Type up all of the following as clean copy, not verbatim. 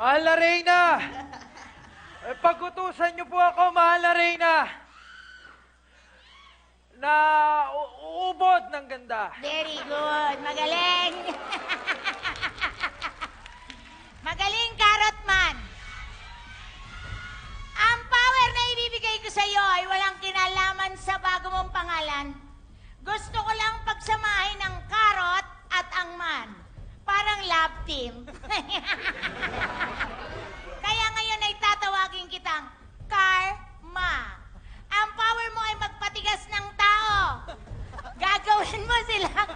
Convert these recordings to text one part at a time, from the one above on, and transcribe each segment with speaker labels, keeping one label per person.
Speaker 1: Mahal na Reyna! Pag-utusan niyo po ako, mahal na Reyna, na uubod ng ganda.
Speaker 2: Very good. Magaling. Magaling, Carrot Man. Ang power na ibibigay ko sa iyo ay walang kinalaman sa bago mong pangalan. Gusto ko lang pagsamahin ang Carrot at ang Man. Parang love team. Kaya ngayon ay tatawagin kitang Karma. Ang power mo ay magpatigas ng tao. Gagawin mo silang...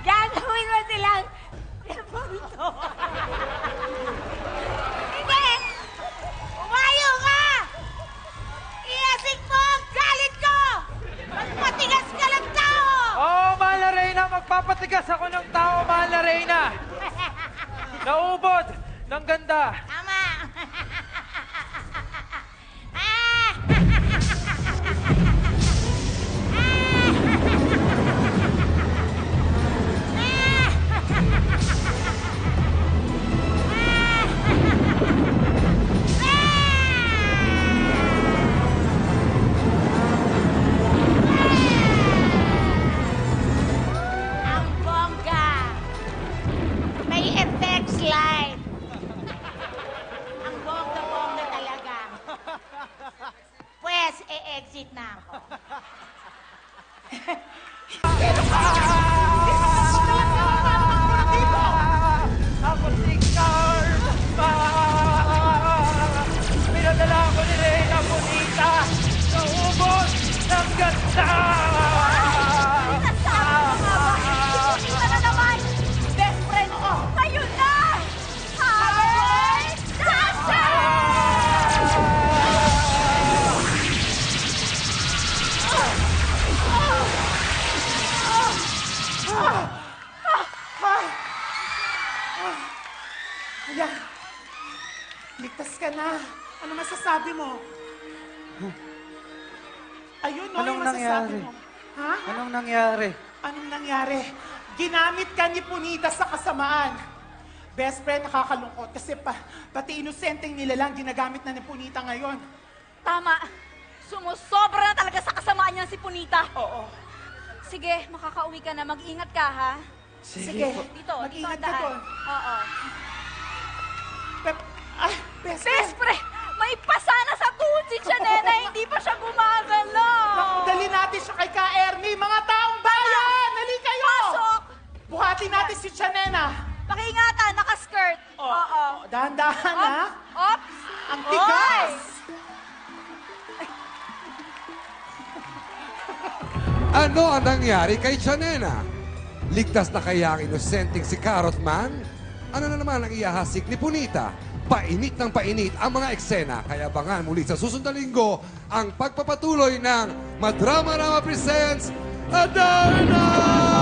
Speaker 2: Gagawin mo silang... Punto. Hindi! Umayo ka! Iasik mo ang galit ko! Magpatigas ka ng tao!
Speaker 1: Oo, mahal na Reyna, magpapatigas ako ng tao, mahal na Reyna. Naubod ng ganda.
Speaker 2: Tama! Ang bongga! May effects light! Ang bongga-bongga talaga. Pues, e-exit na ako.
Speaker 1: Ako si Karma! Pinadala ko ni Reyna Bonita. Naubod ng ganda!
Speaker 2: Kita na naman! Best friend ko! Ayun na! Hi! Sasha!
Speaker 3: Kuya, ligtas ka na. Ano masasabi mo? Ayun, no,
Speaker 1: Anong
Speaker 3: yung masasabi
Speaker 1: nangyari?
Speaker 3: mo. Ha?
Speaker 1: Anong nangyari?
Speaker 3: Anong nangyari? Ginamit ka ni Punita sa kasamaan. Best friend, nakakalungkot kasi pati inosenteng nila lang ginagamit na ni Punita ngayon.
Speaker 4: Tama. Sumusobra na talaga sa kasamaan niya si Punita.
Speaker 3: Oo.
Speaker 4: Sige, makakauwi ka na. Mag-ingat ka, ha?
Speaker 3: Sige,
Speaker 4: Dito,
Speaker 3: mag-ingat
Speaker 4: dito
Speaker 3: ka
Speaker 4: ang daan.
Speaker 3: doon.
Speaker 4: Oo.
Speaker 3: Best
Speaker 4: Best
Speaker 3: friend.
Speaker 4: pre, may pasana sa tuhod si Chanena. Hindi pa siya gumagala.
Speaker 3: Naku, dali natin siya kay Ka Ernie. Mga taong bayan, dali kayo!
Speaker 4: Pasok!
Speaker 3: Buhatin natin si Chanena.
Speaker 4: Pakiingatan, nakaskirt. Oo.
Speaker 3: Dahan-dahan, ha?
Speaker 4: Ops!
Speaker 3: Ang tigas!
Speaker 5: Ano ang nangyari kay Chanena? Ligtas na kaya ang inosenteng si Carrot Man? Ano na naman ang iahasik ni Punita? Painit ng painit ang mga eksena. Kaya abangan muli sa susunod na linggo ang pagpapatuloy ng Madrama Rama Presents Adarna!